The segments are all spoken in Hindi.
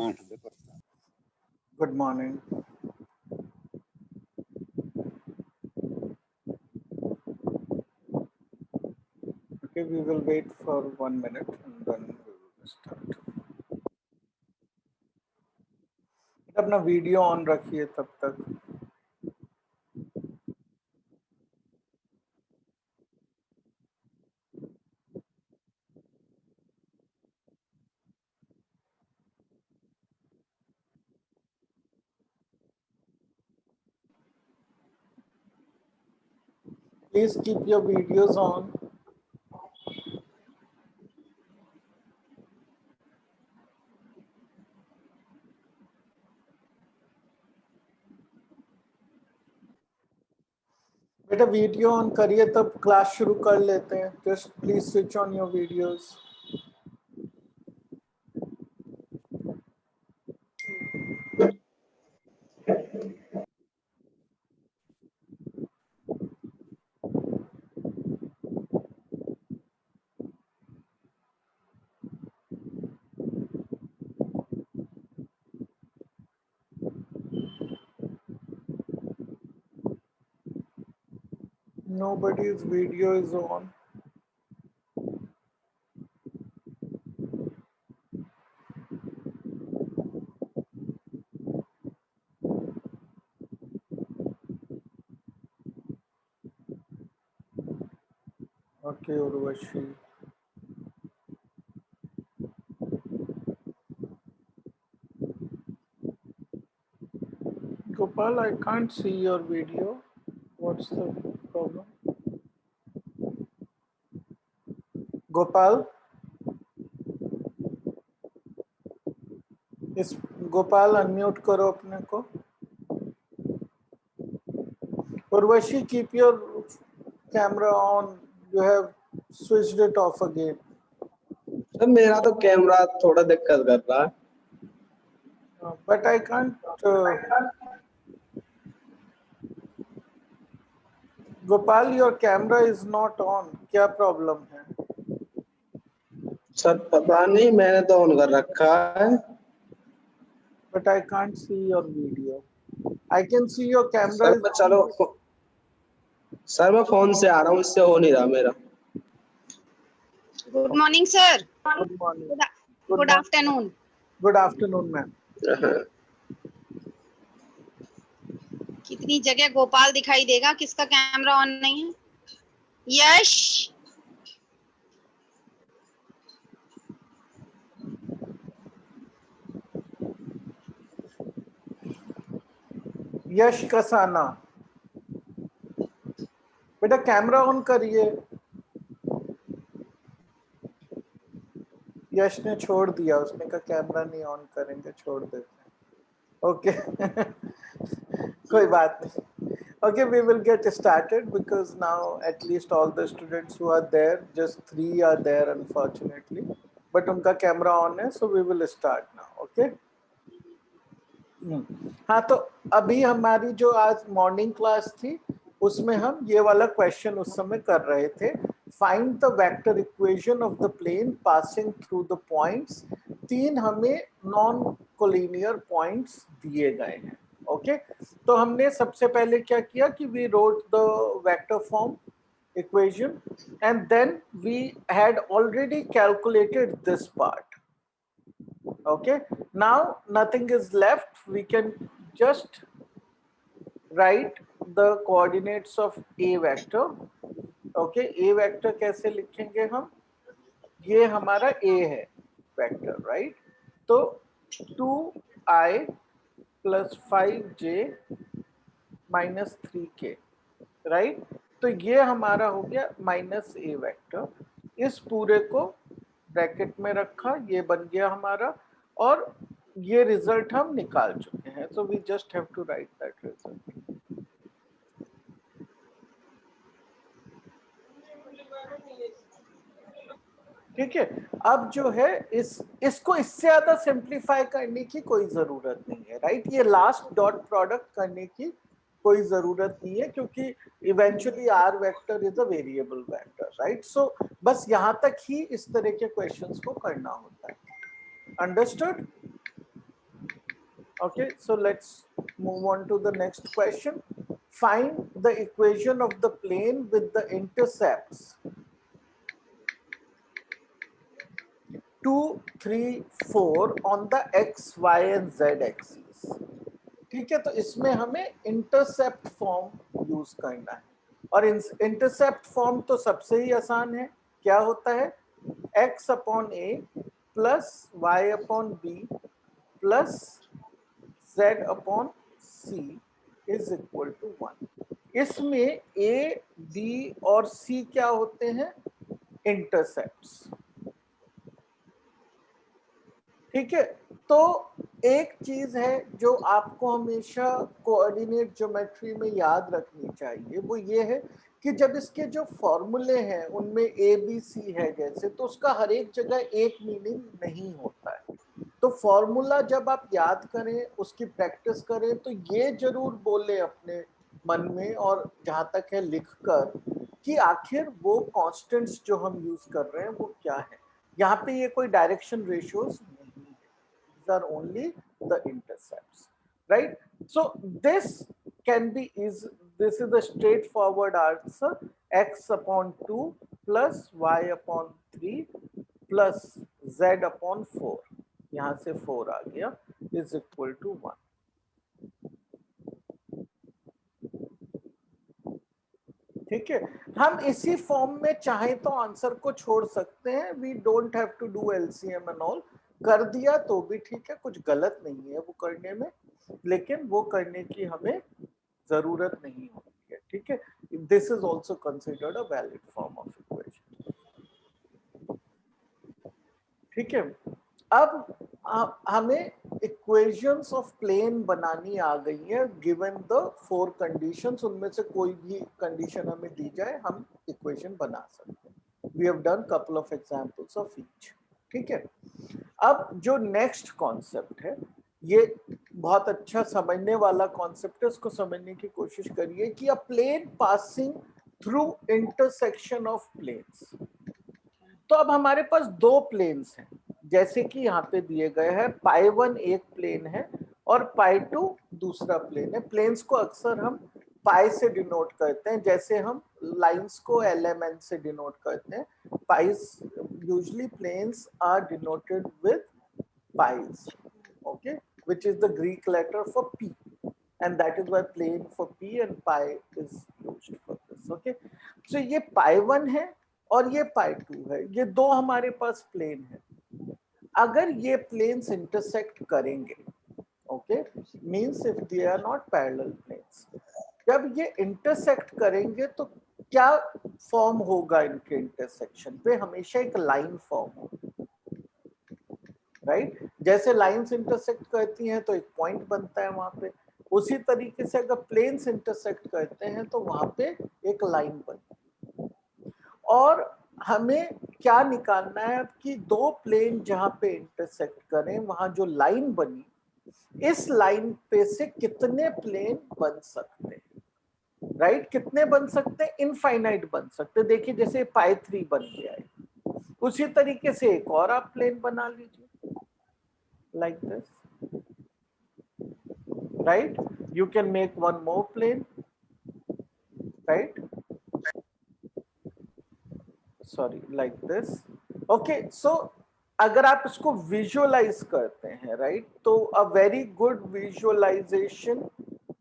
Good morning. Okay, we will wait for 1 minute and then we will start. अपना वीडियो ऑन रखिए तब तक. Please keep your videos on. बेटा वीडियो ऑन करिए तब क्लास शुरू कर लेते हैं. Just please switch on your videos. Nobody's video is on. Okay, Urvashi. Gopal, I can't see your video. What's the problem? Gopal? इस गोपाल अनम्यूट करो अपने को. Urvashi, keep your camera on. You have switched it off again. Sir मेरा तो कैमरा थोड़ा दिक्कत कर रहा है. But I can't. Gopal, your camera is not on. क्या problem है? सर पता नहीं, मैंने तो ऑन कर रखा है. But I can't see your video. I can see your camera. Sir मैं चलो सर मैं फोन से आ रहा हूँ, इससे हो नहीं रहा मेरा. Good morning, sir. Good morning. Good afternoon. Good afternoon, ma'am. कितनी जगह गोपाल दिखाई देगा, किसका कैमरा ऑन नहीं है? यश. यश कसाना, बेटा कैमरा ऑन करिए. यश ने छोड़ दिया, उसने कहा कैमरा नहीं ऑन करेंगे, छोड़ देते हैं. ओके. कोई बात नहीं. Okay, we will get started because now at least all the students who are there, just 3 are there unfortunately, but उनका कैमरा ऑन है, so we will start now. Okay. हाँ, तो अभी हमारी जो आज मॉर्निंग क्लास थी उसमें हम ये वाला क्वेश्चन उस समय कर रहे थे. Find the vector equation of the plane passing through the points. 3 हमें नॉन कोलिनियर पॉइंट्स दिए गए हैं. ओके, तो हमने सबसे पहले क्या किया कि we wrote the vector form equation and then we had already calculated this part. Okay, now nothing is left. We can just write the coordinates of a vector. Okay, a vector कैसे लिखेंगे हम? ये हमारा a है vector, right? तो 2i plus 5j minus 3k, right? तो ये हमारा हो गया माइनस a वेक्टर. इस पूरे को ब्रैकेट में रखा, ये बन गया हमारा, और ये रिजल्ट हम निकाल चुके हैं. So we just have to write that result. ठीक है. अब जो है इसको इससे ज्यादा सिंप्लीफाई करने की कोई जरूरत नहीं है, राइट? ये लास्ट डॉट प्रोडक्ट करने की कोई जरूरत नहीं है क्योंकि eventually r vector is a variable vector, right? So बस यहाँ तक ही इस तरह के क्वेश्चंस को करना होता है. Understood? Okay, so let's move on to the next question. Find the equation of the plane with the intercepts 2, 3, 4 on the x, y and z axis. ठीक है, तो इसमें हमें इंटरसेप्ट फॉर्म यूज करना है और इंटरसेप्ट फॉर्म तो सबसे ही आसान है. क्या होता है? x upon a plus y upon b plus z upon c is equal to 1. इसमें a, b और c क्या होते हैं? इंटरसेप्ट्स. ठीक है, तो एक चीज है जो आपको हमेशा कोऑर्डिनेट ज्योमेट्री में याद रखनी चाहिए, वो ये है कि जब इसके जो फॉर्मूले हैं उनमें ए बी सी है जैसे, तो उसका हर एक जगह एक मीनिंग नहीं होता है. तो फॉर्मूला जब आप याद करें, उसकी प्रैक्टिस करें, तो ये जरूर बोले अपने मन में और जहां तक है लिखकर कि आखिर वो कांस्टेंट्स जो हम यूज कर रहे हैं वो क्या है. यहाँ पे ये कोई डायरेक्शन रेशियोज नहीं है, these are only the intercepts, right? So this can be this is the straightforward answer. X upon 2 plus y upon 3 plus z upon 4, यहाँ से 4 आ गया, is equal to 1. ठीक है, हम इसी फॉर्म में चाहे तो आंसर को छोड़ सकते हैं. We don't have to do LCM and all. कर दिया तो भी ठीक है, कुछ गलत नहीं है वो करने में, लेकिन वो करने की हमें जरूरत नहीं होती है. ठीक है, this is also considered a valid form of equation. ठीक है, अब हमें इक्वेशंस ऑफ प्लेन बनानी आ गई है. गिवन द 4 कंडीशंस, उनमें से कोई भी कंडीशन हमें दी जाए हम इक्वेशन बना सकते हैं. We have done couple of examples of each. ठीक है, अब जो नेक्स्ट कॉन्सेप्ट है ये बहुत अच्छा समझने वाला कॉन्सेप्ट है. इसको समझने की कोशिश करिए कि a plane passing through intersection of planes. तो अब हमारे पास 2 प्लेन्स हैं जैसे कि यहाँ पे दिए गए हैं. पाई 1 एक प्लेन है और पाई 2 दूसरा प्लेन है. प्लेन्स को अक्सर हम पाई से डिनोट करते हैं, जैसे हम लाइंस को LMN से डिनोट करते हैं. Pis usually planes are denoted with pis, okay, which is the Greek letter for P, and that is why plane for P and pi is used for this. Okay, so ये पाई 1 है और ये पाई 2 है, ये दो हमारे पास प्लेन है. अगर ये प्लेन्स इंटरसेक्ट करेंगे, okay, means if they are not parallel planes, जब ये इंटरसेक्ट करेंगे तो क्या फॉर्म होगा इनके इंटरसेक्शन पे? हमेशा एक लाइन फॉर्म होगा, राइट? जैसे लाइंस इंटरसेक्ट करती हैं तो एक पॉइंट बनता है वहां पे, उसी तरीके से अगर प्लेन्स इंटरसेक्ट करते हैं तो वहां पे एक लाइन बनती है. और हमें क्या निकालना है कि 2 प्लेन जहां पे इंटरसेक्ट करें वहां जो लाइन बनी, इस लाइन पे से कितने प्लेन बन सकते हैं, राइट? कितने बन सकते हैं? इनफाइनाइट बन सकते हैं. देखिए जैसे पाई 3 बन गया है, उसी तरीके से एक और आप प्लेन बना लीजिए like this, right? You can make one more plane, right? Sorry, like this. Okay, so अगर आप इसको विजुअलाइज करते हैं, राइट, तो a very good visualisation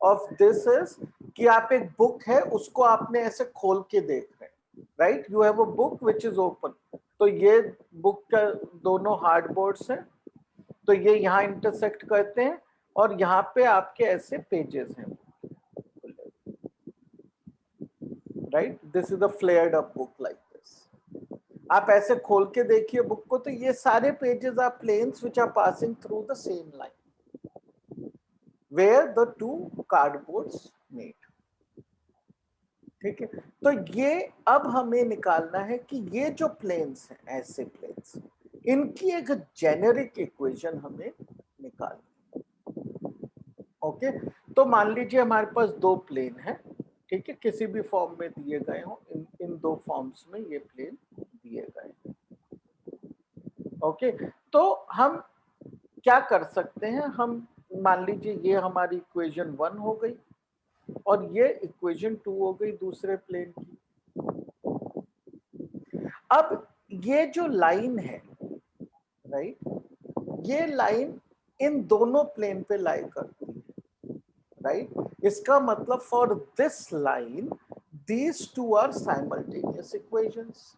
of this is कि आप एक बुक है उसको आपने ऐसे खोल के देख रहे हैं, right? You have a book which is open. तो ये बुक का दोनों हार्डबोर्ड्स हैं, तो ये यहाँ इंटरसेक्ट करते हैं और यहाँ पे आपके ऐसे पेजेस हैं, right? This is a flared up book like this. आप ऐसे खोल के देखिए बुक को, तो ये सारे pages are planes which are passing through the same line where the 2 cardboards meet. ठीक है, तो ये अब हमें निकालना है कि ये जो प्लेन्स हैं, ऐसे प्लेन्स, इनकी एक जेनेरिक इक्वेशन हमें निकालनी. ओके, तो मान लीजिए हमारे पास 2 प्लेन हैं, ठीक है, किसी भी फॉर्म में दिए गए हो, इन 2 फॉर्म्स में ये प्लेन दिए गए हैं. ओके, तो हम क्या कर सकते हैं? हम मान लीजिए ये हमारी इक्वेशन 1 हो गई और ये इक्वेशन 2 हो गई दूसरे प्लेन की। अब ये जो लाइन है, राइट, ये लाइन इन दोनों प्लेन पे लाई करती है, राइट। इसका मतलब for this line these two are simultaneous equations.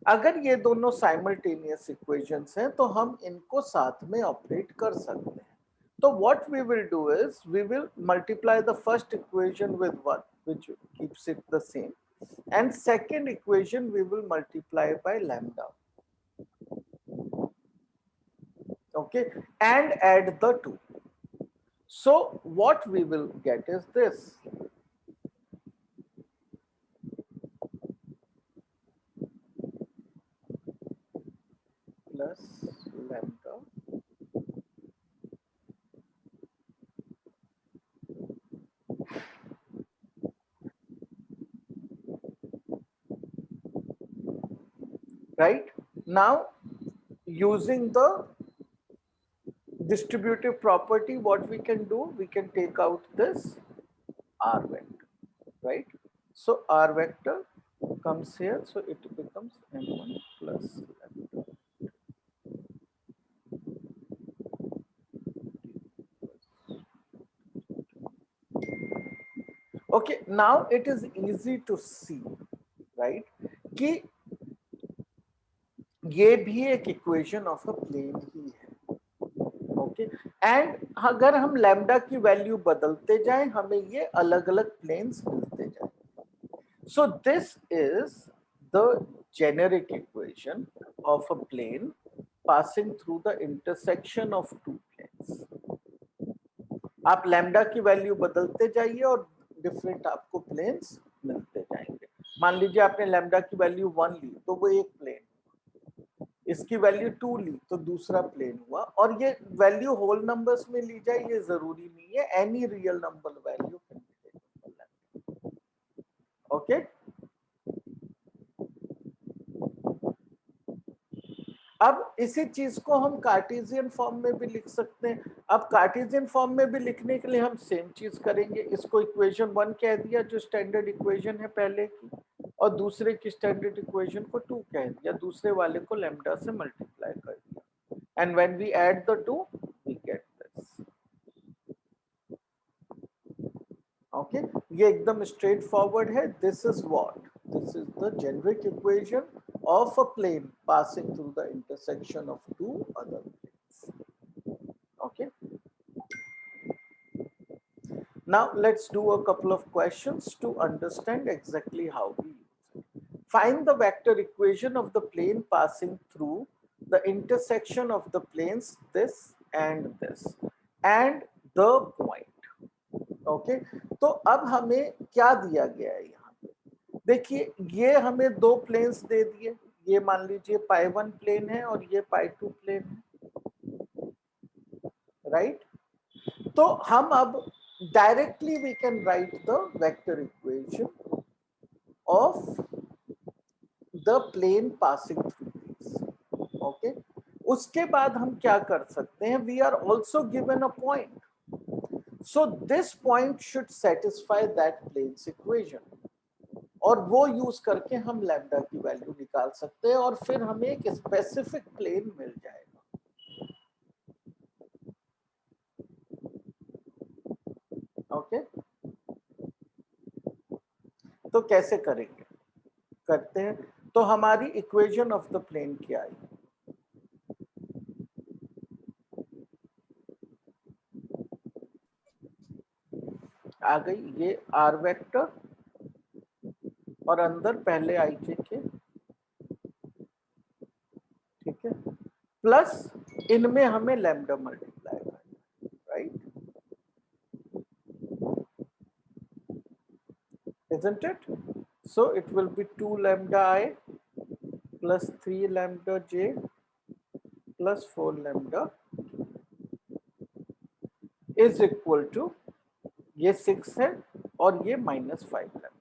अगर ये दोनों साइमल्टेनियस इक्वेशंस हैं तो हम इनको साथ में ऑपरेट कर सकते हैं। तो what we will do is we will multiply the first equation with 1, which keeps it the same, and second equation we will multiply by lambda, okay, and add the 2. So what we will get is this, plus lambda right. Now using the distributive property, what we can do, we can take out this r vector, right. So r vector comes here, so it becomes m1 plus lambda. Okay, now it is easy to see, right, कि ये भी एक इक्वेशन ऑफ अ प्लेन ही है, ओके। एंड अगर हम लैम्डा की वैल्यू बदलते जाएं हमें ये अलग अलग प्लेन्स मिलते जाएं। So this is the generic equation of a plane passing through the intersection of two planes. आप लैम्डा की वैल्यू बदलते जाइए और डिफरेंट आपको प्लेन्स मिलते जाएंगे। मान लीजिए आपने लैम्डा की वैल्यू 1 ली तो वो एक प्लेन, इसकी वैल्यू 2 ली तो दूसरा प्लेन हुआ, और ये वैल्यू होल नंबर्स में ली जाए ये जरूरी नहीं है, any real number value can be taken, okay. अब इसी चीज को हम कार्टेशियन फॉर्म में भी लिख सकते हैं। अब कार्टेशियन फॉर्म में भी लिखने के लिए हम सेम चीज करेंगे, इसको इक्वेशन 1 कह दिया जो स्टैंडर्ड इक्वेशन है पहले की, और दूसरे की स्टैंडर्ड इक्वेशन को 2 कह दिया, दूसरे वाले को लैम्डा से मल्टीप्लाई कर दिया, and when we add the 2 we get this, okay. ये एकदम स्ट्रेट फॉरवर्ड है। This is what, this is the generic equation of a plane passing through the intersection of two other planes, okay. Now let's do a couple of questions to understand exactly how we use it. Find the vector equation of the plane passing through the intersection of the planes this and this and the point, okay. तो अब हमें क्या दिया गया है यहाँ पे, देखिए ये हमें दो प्लेन्स दे दिए, ये मान लीजिए π1 प्लेन है और ये π2 प्लेन है, राइट। तो हम अब directly we can write the vector equation of the plane passing through this, okay. उसके बाद हम क्या कर सकते हैं, we are also given a point, so this point should satisfy that plane's equation, और वो यूज करके हम लैम्डा की वैल्यू निकाल सकते हैं और फिर हमें एक स्पेसिफिक प्लेन मिल जाएगा, ओके। तो कैसे करेंगे, करते हैं। तो हमारी इक्वेशन ऑफ द प्लेन क्या आई, आ गई ये आर वेक्टर और अंदर पहले आई के, ठीक है, प्लस इनमें हमें लैम्डा मल्टीप्लाई करना, right, isn't it? So it will be 2 lambda I plus 3 lambda j plus 4 lambda is equal to, ये 6 है और ये -5 लैम्डा,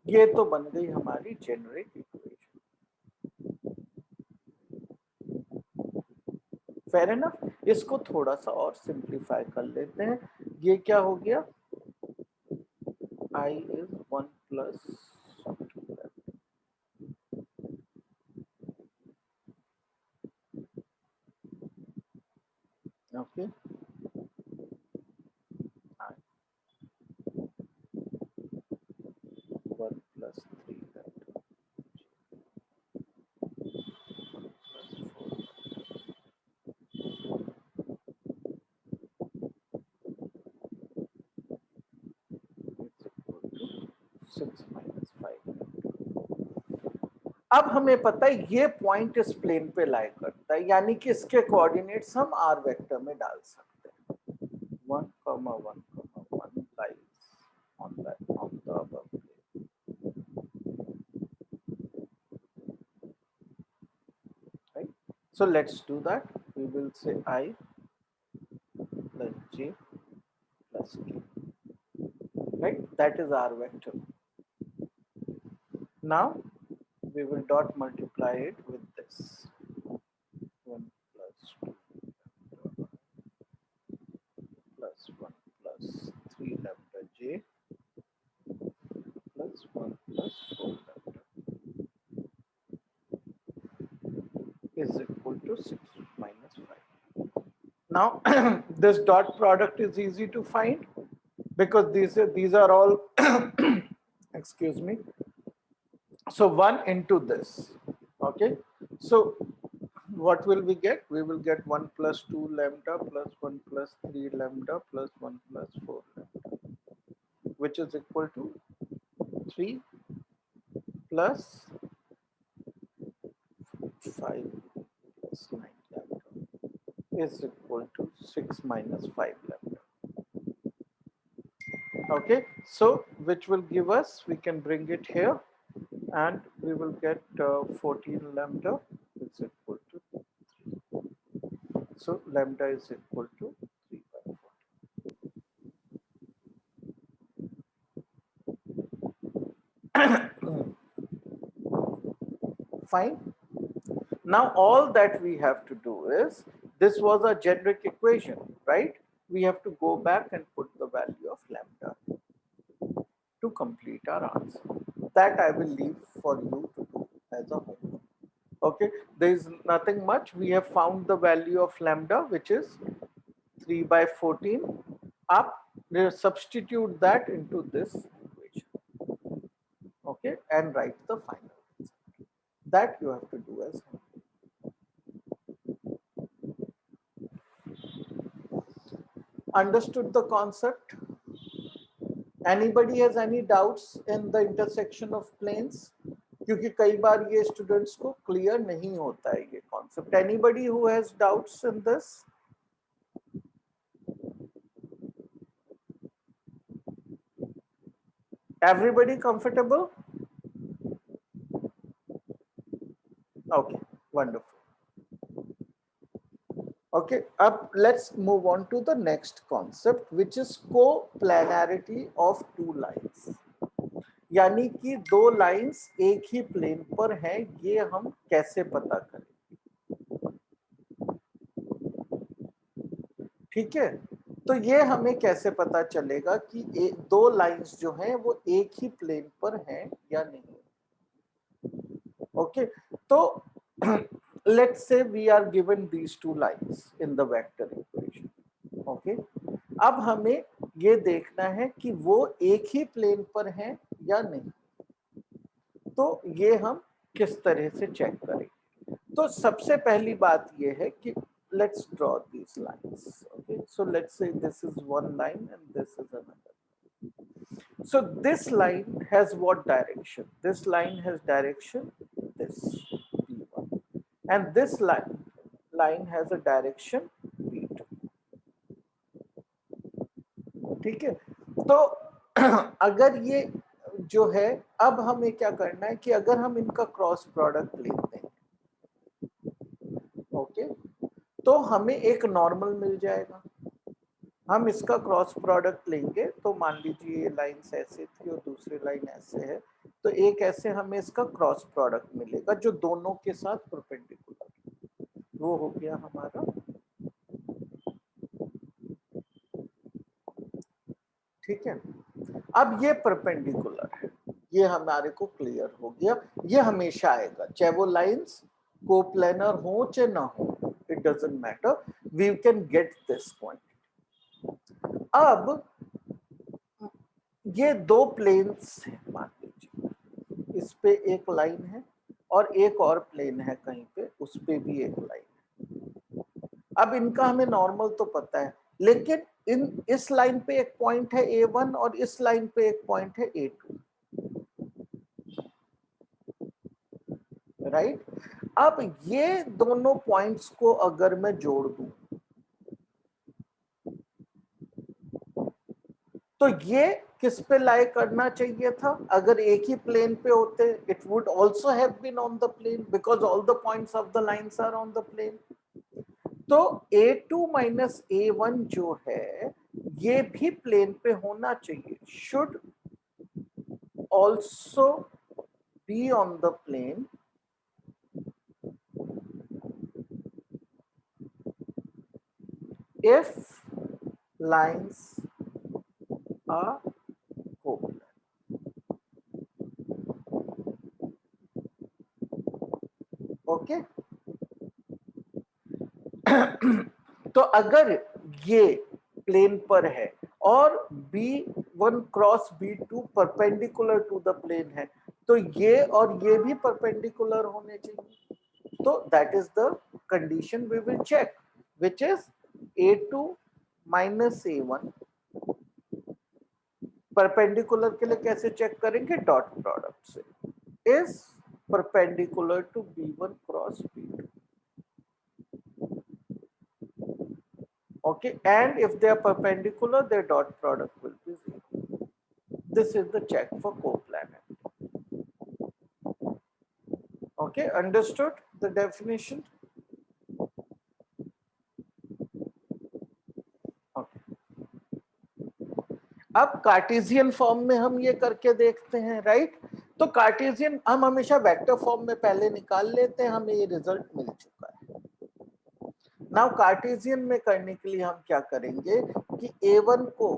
ये तो बन गई हमारी जेनेरिक इक्वेशन। Fair enough. इसको थोड़ा सा और सिंप्लीफाई कर लेते हैं। ये क्या हो गया, I is 1 plus 2 okay, I 1 plus 3 lambda plus 4 is equal to 6 minus 5 lambda। अब हमें पता है ये पॉइंट इस प्लेन पे लाई करता है, यानी कि इसके कोऑर्डिनेट्स हम आर वेक्टर में डाल सकते हैं। 1, 1 lies on the above plane, right? So let's do that. We will say I plus j plus k, right? That is our vector. Now we will dot multiply it with this 1 plus 2 lambda plus 1 plus 3 lambda j plus 1 plus 4 lambda is equal to 6 minus 5. Now this dot product is easy to find because these are all excuse me. So 1 into this, okay? So what will we get? We will get 1 plus 2 lambda plus 1 plus 3 lambda plus 1 plus 4 lambda, which is equal to 3 plus 5 plus 9 lambda is equal to 6 minus 5 lambda. Okay, so which will give us, we can bring it here and we will get 14 lambda is equal to 3. So lambda is equal to 3 by 14. Fine. Now all that we have to do is, this was a generic equation, right? We have to go back and put the value of lambda to complete our answer. That I will leave for you to do as a homework. Okay, there is nothing much. We have found the value of lambda, which is 3 by 14 up. Substitute that into this equation. Okay, and write the final answer. That you have to do as homework. Understood the concept? Anybody has any doubts in the intersection of planes? क्योंकि कई बार ये स्टूडेंट्स को क्लियर नहीं होता है ये concept. Anybody who has doubts in this? Everybody comfortable? Okay, wonderful. Okay, up let's move on to the next concept, which is coplanarity of two lines. यानी कि दो लाइंस एक ही प्लेन पर हैं, ये हम कैसे पता करें? ठीक है, तो ये हमें कैसे पता चलेगा कि दो लाइंस जो हैं वो एक ही प्लेन पर हैं या नहीं? ओके, तो let's say we are given these two lines in the vector equation. Okay, अब हमें ये देखना है कि वो एक ही प्लेन पर हैं या नहीं. तो ये हम किस तरह से चेक करें? तो सबसे पहली बात ये है कि let's draw these lines. Okay, so let's say this is one line and this is another. So this line has what direction? This line has direction this P1, and this line has a direction P2. ठीक है, तो अगर ये जो है, अब हमें क्या करना है कि अगर हम इनका क्रॉस प्रोडक्ट लेते हैं, ओके, तो हमें एक नॉर्मल मिल जाएगा. हम इसका क्रॉस प्रोडक्ट लेंगे तो मान लीजिए ये लाइन्स ऐसे थी और दूसरी लाइन ऐसे है, तो एक ऐसे हमें इसका क्रॉस प्रोडक्ट मिलेगा जो दोनों के साथ परपेंडिकुलर. वो हो गया हमारा ठीक है, अब ये परपेंडिकुलर है, ये हमारे को क्लियर हो गया। ये हमेशा आएगा, चाहे वो लाइंस कोप्लेनर हो चाहे ना हो, it doesn't matter, we can get this quantity. अब ये दो प्लेन्स हैं, मान लीजिए इस पे एक लाइन है और एक और प्लेन है कहीं पे, उस पे भी एक लाइन है। अब इनका हमें नॉर्मल तो पता है, लेकिन इस लाइन पे एक पॉइंट है A1 और इस लाइन पे एक पॉइंट है A2, राइट? अब ये दोनों पॉइंट्स को अगर मैं जोड़ दूं तो ये किस पे लाई करना चाहिए था? अगर एक ही प्लेन पे होते, it would also have been on the plane because all the points of the lines are on the plane. तो A2 माइनस A1 जो है ये भी प्लेन पे होना चाहिए, should also be on the plane if lines are coplanar. Okay तो अगर ये प्लेन पर है और B1 cross B2 perpendicular to the plane है, तो ये और ये भी परपेंडिकुलर होने चाहिए। तो that is the condition we will check, which is A2 minus A1। Perpendicular के लिए कैसे चेक करेंगे? डॉट प्रोडक्ट से, is perpendicular to B1 cross B2। Okay, and if they are perpendicular, their dot product will be 0. This is the check for coplanar. Okay, understood the definition? Okay. अब कार्टेशियन फॉर्म में हम ये करके देखते हैं, राइट? तो कार्टेशियन हम हमेशा वेक्टर फॉर्म में पहले निकाल लेते हैं, हमें ये रिजल्ट मिल चुका है। नाउ कार्टेशियन में करने के लिए हम क्या करेंगे कि A1 को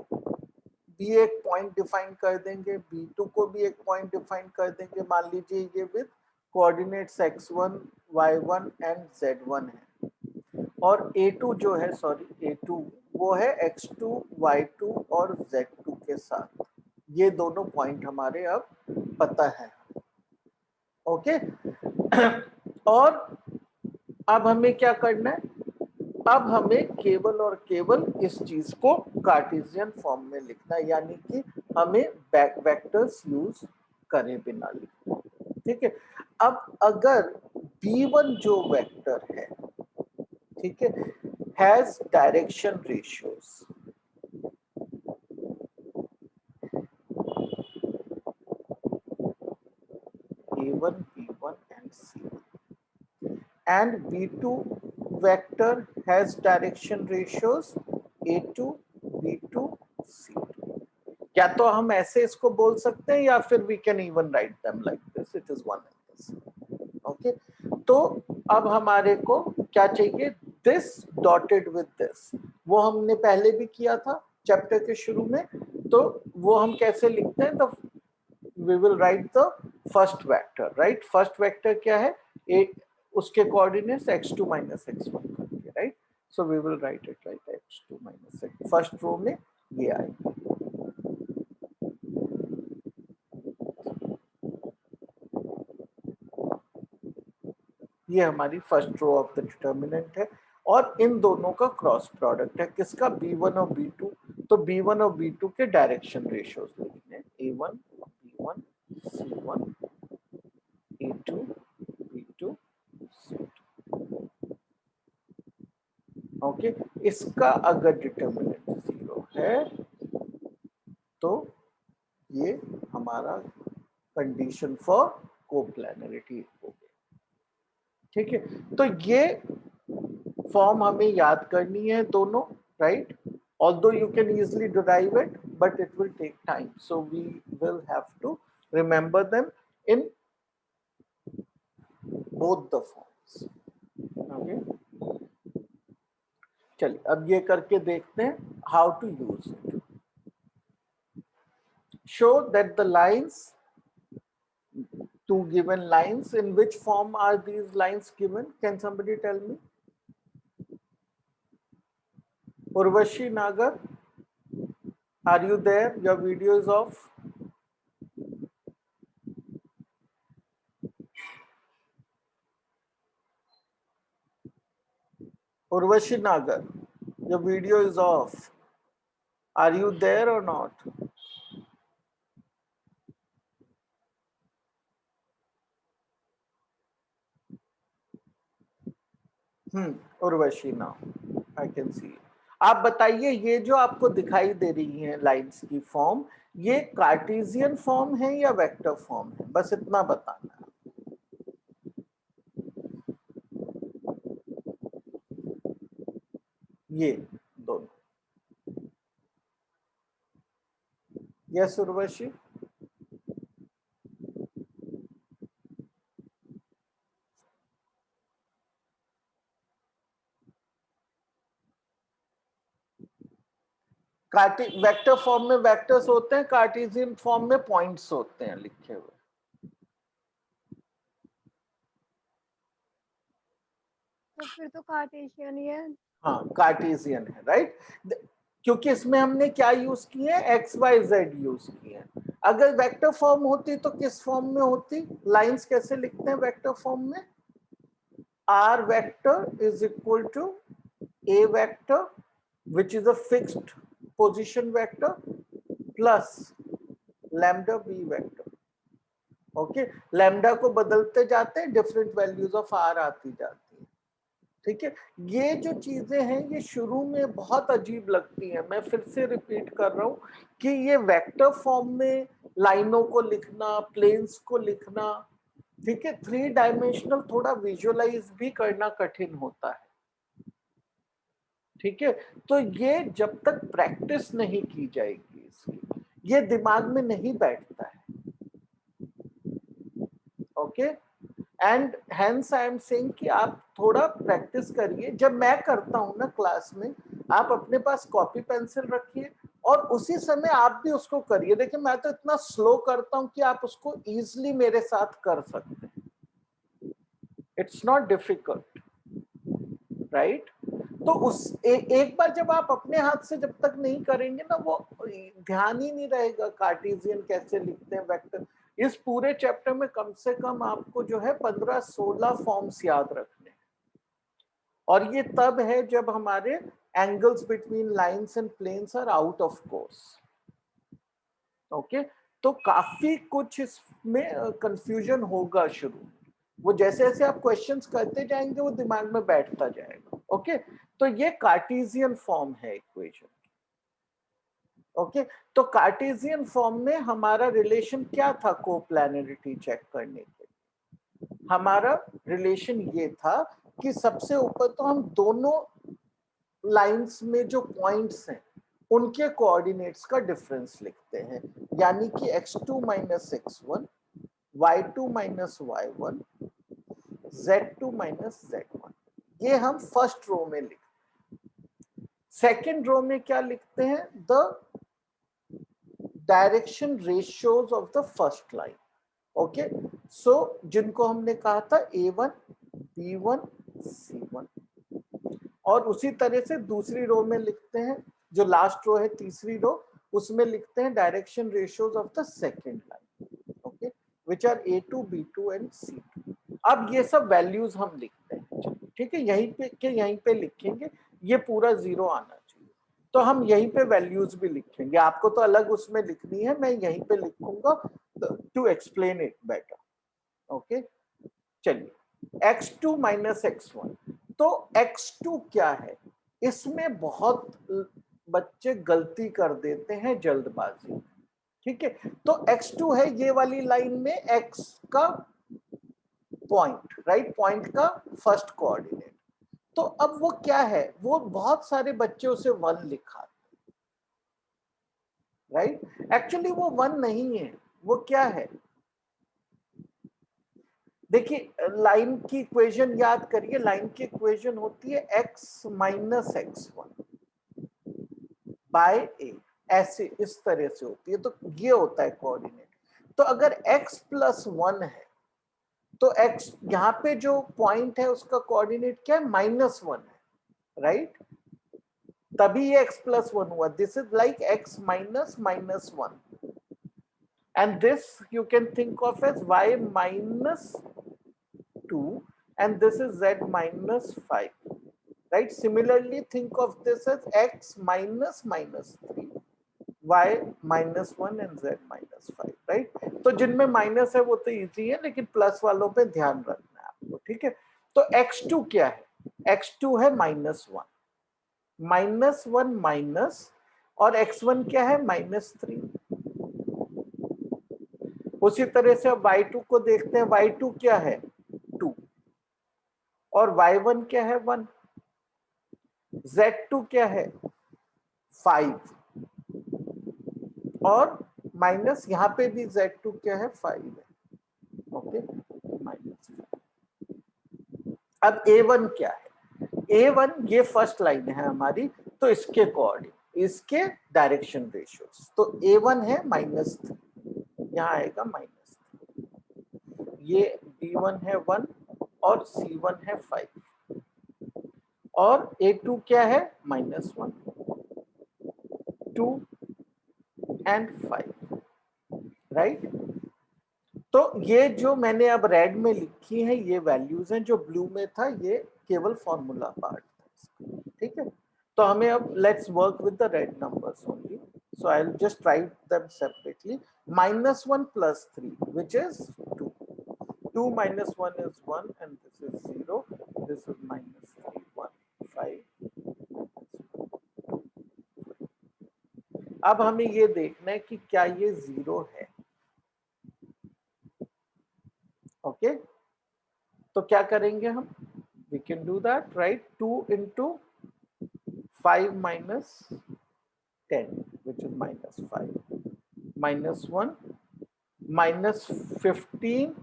भी एक पॉइंट डिफाइन कर देंगे, B2 को भी एक पॉइंट डिफाइन कर देंगे, मान लीजिए ये with coordinates x1, y1 and z1 है, और A2 जो है, सॉरी A2 वो है x2, y2 और z2 के साथ। ये दोनों पॉइंट हमारे अब पता है, ओके। और अब हमें क्या करना है? अब हमें केवल और केवल इस चीज को कार्टेशियन फॉर्म में लिखना है, यानी कि हमें वेक्टर्स यूज करे बिना लिखना, ठीक है। अब अगर B1 जो वेक्टर है, ठीक है, has direction ratios, A1, B1 and C1, and B2 vector has direction ratios A2, B2, C2। या तो हम ऐसे इसको बोल सकते हैं, या फिर we can even write them like this, it is one and the same, okay। तो अब हमारे को क्या चाहिए? this dotted with this, वो हमने पहले भी किया था चैप्टर के शुरू में। तो वो हम कैसे लिखते हैं? तो we will write the first vector, right? first vector क्या है? उसके कोऑर्डिनेट्स x2 minus x1 करके, right? So we will write it like x2 minus x, first row में ये आएगा। ये हमारी first row of the determinant है, और इन दोनों का क्रॉस प्रोडक्ट है, किसका? B1 और B2। तो B1 और B2 के डायरेक्शन रेशियोज लिखने हैं, A1, B1, C1, A2, B2, C2, okay. इसका अगर डिटर्मिनेंट 0 है तो ये हमारा कंडीशन फॉर कोप्लैनरिटी हो गया, ठीक है। तो ये फॉर्म हमें याद करनी है दोनों, right? although you can easily derive it, but it will take time, so we will have to remember them in both the forms, okay। चलिए अब ये करके देखते हैं how to use it. show that the lines, two given lines, in which form are these lines given? Can somebody tell me? Urvashi Nagar, are you there? Your video is off. Urvashi Nagar, your video is off. Are you there or not? Urvashi, now I can see. आप बताइए, ये जो आपको दिखाई दे रही है लाइंस की फॉर्म, ये कार्टेशियन फॉर्म है या वेक्टर फॉर्म है? बस इतना बताना है। ये दोनों। यस उर्वशी, वेक्टर फॉर्म में वेक्टर्स होते हैं, कार्टेशियन फॉर्म में पॉइंट्स होते हैं लिखे हुए। तो फिर तो कार्टेशियन ही है। हाँ, कार्टेशियन है, राइट, क्योंकि इसमें हमने क्या यूज किए हैं? एक्स वाई जेड यूज किए हैं। अगर वेक्टर फॉर्म होती तो किस फॉर्म में होती? लाइंस कैसे लिखते हैं वेक्टर फॉर्म में? R vector is equal to A vector which is a fixed position vector plus lambda B vector. Okay, lambda को बदलते जाते हैं, डिफरेंट वैल्यूज ऑफ आर आती जाती है। ठीक है, ये जो चीजें हैं ये शुरू में बहुत अजीब लगती हैं। मैं फिर से रिपीट कर रहा हूं कि ये वेक्टर फॉर्म में लाइनों को लिखना, प्लेन्स को लिखना, ठीक है, 3 डायमेंशनल थोड़ा विजुअलाइज भी करना कठिन होता है। ठीक है, तो ये जब तक प्रैक्टिस नहीं की जाएगी इसकी, ये दिमाग में नहीं बैठता है। Okay, and hence I am saying कि आप थोड़ा प्रैक्टिस करिए। जब मैं करता हूं ना क्लास में, आप अपने पास कॉपी पेंसिल रखिए और उसी समय आप भी उसको करिए। देखिए, मैं तो इतना स्लो करता हूं कि आप उसको इजीली मेरे साथ कर सकते हैं। It's not difficult, right? तो एक बार जब आप अपने हाथ से जब तक नहीं करेंगे ना, वो ध्यान ही नहीं रहेगा कार्टेशियन कैसे लिखते हैं, वेक्टर। इस पूरे चैप्टर में कम से कम आपको जो है 15-16 फॉर्म्स याद रखने हैं, और ये तब है जब हमारे angles between lines and planes are out of course. Okay, तो काफी कुछ इसमें कंफ्यूजन होगा शुरू। वो जैसे जैसे आप क्वेश्चंस करते जाएंगे वो दिमाग में बैठता जाएगा। ओके, तो ये कार्टेशियन फॉर्म है इक्वेशन। ओके, तो कार्टेशियन फॉर्म में हमारा रिलेशन क्या था कोप्लैनरिटी चेक करने के? हमारा रिलेशन ये था कि सबसे ऊपर तो हम दोनों लाइंस में जो पॉइंट्स हैं उनके कोऑर्डिनेट्स का डिफरेंस लिखते हैं, यानी कि x2 minus x1, y2 minus y1, z2 minus z1। ये हम फर्स्ट रो में लिखते हैं। सेकेंड रो में क्या लिखते हैं? The direction ratios of the first line. Okay, so जिनको हमने कहा था A1, B1, C1, और उसी तरह से दूसरी रो में लिखते हैं, जो लास्ट रो है तीसरी रो, उसमें लिखते हैं direction ratios of the second line. Okay, which are A2, B2 and C2। अब ये सब वैल्यूज हम लिखते हैं, ठीक है, यहीं पे लिखेंगे। ये पूरा 0 आना चाहिए, तो हम यहीं पे वैल्यूज भी लिखेंगे। आपको तो अलग उसमें लिखनी है, मैं यहीं पे लिखूंगा to explain it better. Okay, चलिए, x2 माइनस x1। तो x2 क्या है? इसमें बहुत बच्चे गलती कर देते हैं जल्दबाजी। ठीक है, तो x2 है ये वाली लाइन में x का पॉइंट, राइट, पॉइंट का फर्स्ट कोऑर्डिनेट। तो अब वो क्या है? वो बहुत सारे बच्चे उसे 1 लिखा, राइट? एक्चुअली वो 1 नहीं है, वो क्या है? देखिए, लाइन की इक्वेशन याद करिए। लाइन की इक्वेशन होती है x minus x1 bye a। ऐसे इस तरह से होती है, तो ये होता है कोऑर्डिनेट। तो अगर x+1 है तो x यहाँ पे जो पॉइंट है उसका कोऑर्डिनेट क्या है, -1 है, राइट? तभी ये x+1 हुआ। This is like x -1, and this you can think of as y -2, and this is z -5, right? Similarly think of this as x -3, y -1 and z -5, right? तो जिनमें माइनस है वो तो इजी है, लेकिन प्लस वालों पे ध्यान रखना है आपको, ठीक है? तो x2 क्या है? x2 है -1, -1 माइनस, और x1 क्या है, -3। उसी तरह से अब y2 को देखते हैं, y2 क्या है, 2, और y1 क्या है, 1, z2 क्या है, 5, और माइनस यहाँ पे भी z2 क्या है, 5 है, ओके, -5। अब a1 क्या है? a1 ये फर्स्ट लाइन है हमारी, तो इसके कोऑर्डिनेट, इसके डायरेक्शन रेशियोज, तो a1 है -3, यहाँ आएगा -3, ये b1 है 1 और c1 है 5, और a2 क्या है, -1, 2 and 5, राइट? तो ये जो मैंने अब रेड में लिखी है ये वैल्यूज हैं, जो ब्लू में था ये केवल फॉर्मूला पार्ट था, ठीक है? तो हमें अब let's work with the red numbers only, so I will just write them separately. -1 + 3 which is 2, 2 - 1 is 1 and this is 0, this is -3, 1, 5। अब हमें ये देखना है कि क्या ये 0 है, ओके? तो क्या करेंगे हम, we can do that, right? 2 into 5 minus 10 which is -5, -1 -15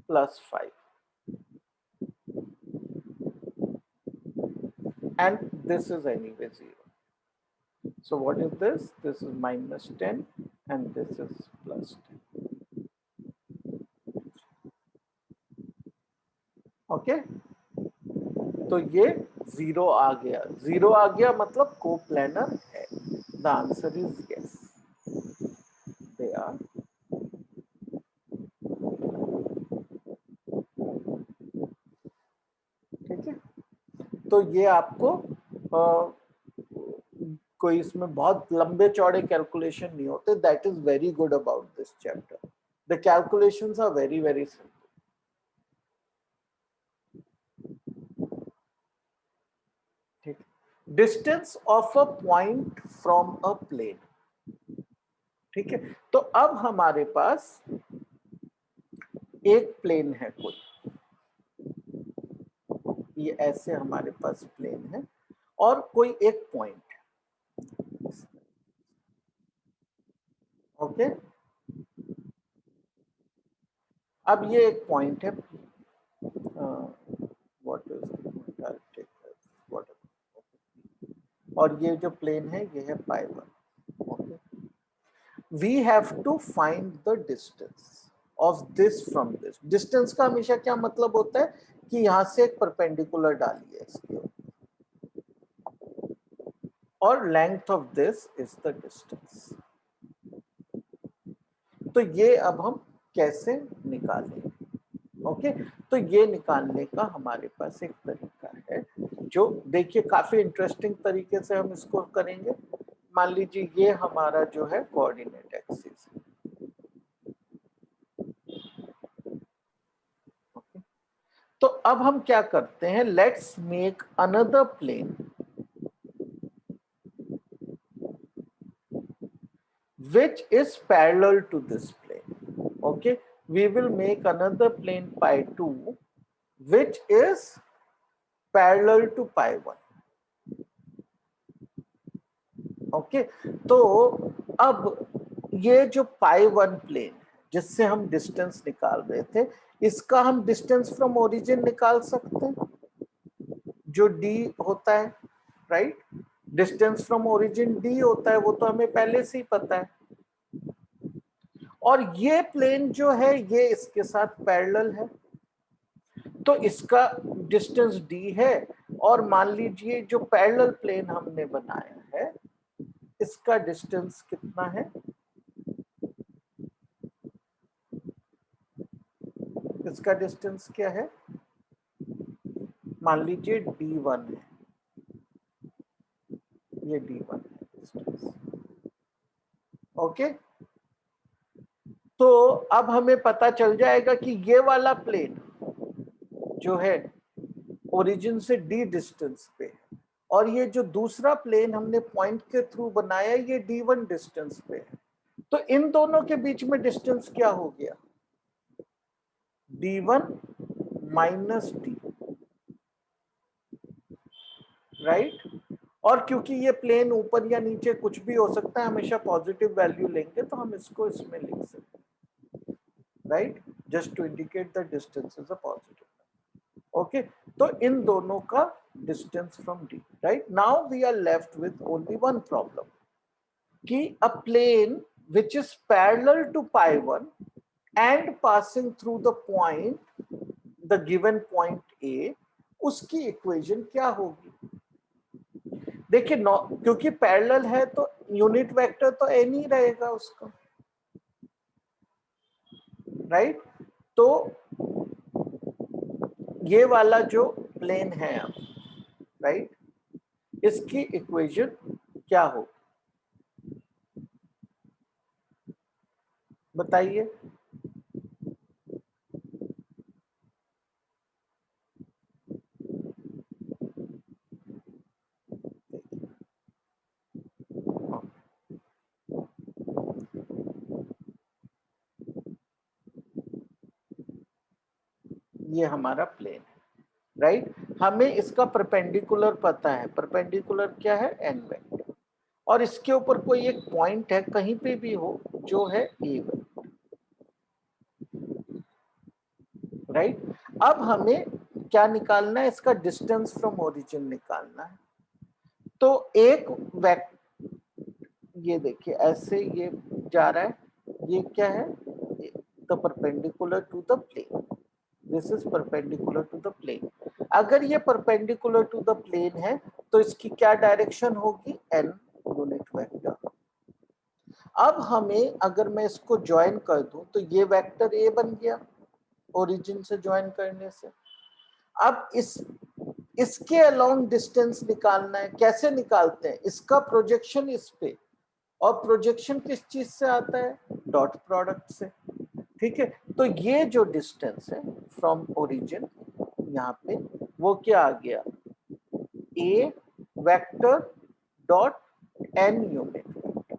plus 5, and this is anyway 0. So what is this? This is -10 and this is +10. Okay, तो ये 0 आ गया, 0 आ गया मतलब कोप्लानर है। The answer is yes, they are. ठीक है, तो ये आपको कोई इसमें बहुत लंबे चौड़े कैलकुलेशन नहीं होते। That is very good about this chapter, the calculations are very very simple. Distance of a point from a plane, ठीक है? तो अब हमारे पास एक प्लेन है कोई, ये ऐसे हमारे पास प्लेन है और कोई एक पॉइंट है, ओके? अब ये एक पॉइंट है, व्हाट इज और ये जो प्लेन है ये है π1, okay? We have to find the distance of this from this. Distance का हमेशा क्या मतलब होता है कि यहां से एक परपेंडिकुलर डालिए इसके ऊपर, और length of this is the distance. तो ये अब हम कैसे निकालें, ओके? तो ये निकालने का हमारे पास एक तरीका है, जो देखिए काफी इंटरेस्टिंग तरीके से हम इसको करेंगे। मान लीजिए ये हमारा जो है कोऑर्डिनेट एक्सिस है, ओके? तो अब हम क्या करते हैं, let's make another plane which is parallel to this plane, okay? We will make another plane π2 which is parallel to π1, okay? तो अब ये जो π1 प्लेन जिससे हम डिस्टेंस निकाल रहे थे, इसका हम डिस्टेंस फ्रॉम ओरिजिन निकाल सकते हैं, जो d होता है, right? Distance from origin D होता है, वो तो हमें पहले से ही पता है। और ये प्लेन जो है ये इसके साथ पैरेलल है, तो इसका डिस्टेंस डी है। और मान लीजिए जो पैरेलल प्लेन हमने बनाया है इसका डिस्टेंस कितना है, इसका डिस्टेंस क्या है, मान लीजिए d1 है, ये d1 है डिस्टेंस। ओके, तो अब हमें पता चल जाएगा कि ये वाला प्लेन जो है ओरिजिन से d डिस्टेंस पे है, और ये जो दूसरा प्लेन हमने पॉइंट के थ्रू बनाया ये d1 डिस्टेंस पे है। तो इन दोनों के बीच में डिस्टेंस क्या हो गया, d1 माइनस d, राइट। और क्योंकि ये प्लेन ऊपर या नीचे कुछ भी हो सकता है, हमेशा पॉजिटिव वैल्यू लेंगे, तो हम इसको इसमें लिख सकते हैं, right, just to indicate the distance is a positive. Okay, तो इन दोनों का distance from D, right. Now we are left with only one problem कि a plane which is parallel to pi 1 and passing through the point, the given point A, उसकी इक्वेशन क्या होगी। देखिए क्योंकि पैरेलल है तो यूनिट वेक्टर तो n ही रहेगा उसका, राइट। तो ये वाला जो प्लेन है अब, राइट, इसकी इक्वेशन क्या हो, बताइए। ये हमारा प्लेन है, राइट। हमें इसका परपेंडिकुलर पता है, परपेंडिकुलर क्या है, n वेक्टर, और इसके ऊपर कोई एक पॉइंट है कहीं पे भी हो जो है a वेक्टर, राइट। अब हमें क्या निकालना है, इसका डिस्टेंस फ्रॉम ओरिजिन निकालना है। तो एक वेक्टर, ये देखिए ऐसे ये जा रहा है, ये क्या है, the perpendicular to the plane, this is perpendicular to the plane. अगर ये परपेंडिकुलर टू द प्लेन है तो इसकी क्या डायरेक्शन होगी, n यूनिट वेक्टर। अब हमें अगर मैं इसको ज्वाइन कर दूं तो ये वेक्टर a बन गया ओरिजिन से ज्वाइन करने से। अब इसके अलोंग डिस्टेंस निकालना है, कैसे निकालते हैं, इसका प्रोजेक्शन इस पे, और प्रोजेक्शन किस चीज से आता है, डॉट प्रोडक्ट से, ठीक है। तो ये जो डिस्टेंस है फ्रॉम ओरिजिन यहाँ पे वो क्या आ गया, a vector dot n unit vector.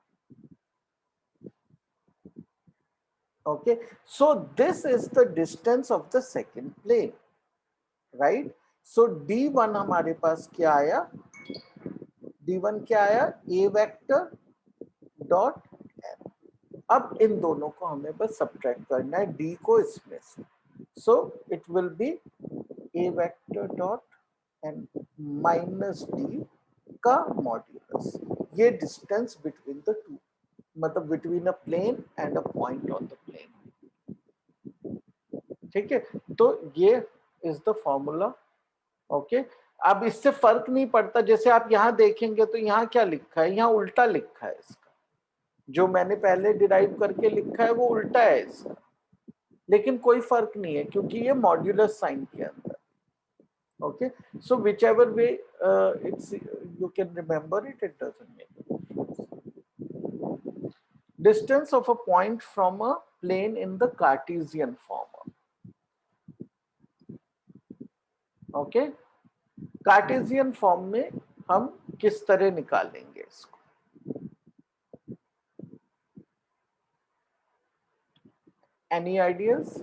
Okay, so this is the distance of the second plane, right. So d1 हमारे पास क्या आया, d1 क्या आया, a वेक्टर डॉट n। अब इन दोनों को हमें बस सब्ट्रैक्ट करना है d को इसमें से, so it will be a vector dot n minus d का मॉड्यूलस, ये डिस्टेंस बिटवीन द टू, मतलब between a plane and a point on the plane, ठीक है। तो ये इज द फॉर्मूला, ओके। अब इससे फर्क नहीं पड़ता, जैसे आप यहाँ देखेंगे तो यहाँ क्या लिखा है, यहाँ उल्टा लिखा है, इसका जो मैंने पहले डिराइव करके लिखा है वो उल्टा है इसका, लेकिन कोई फर्क नहीं है क्योंकि ये मॉड्यूलस साइन के अंदर, okay. So whichever way it's you can remember it, it doesn't make a difference. Distance of a point from a plane in the Cartesian form, okay. Cartesian form में हम किस तरह निकालेंगे इसको, any ideas?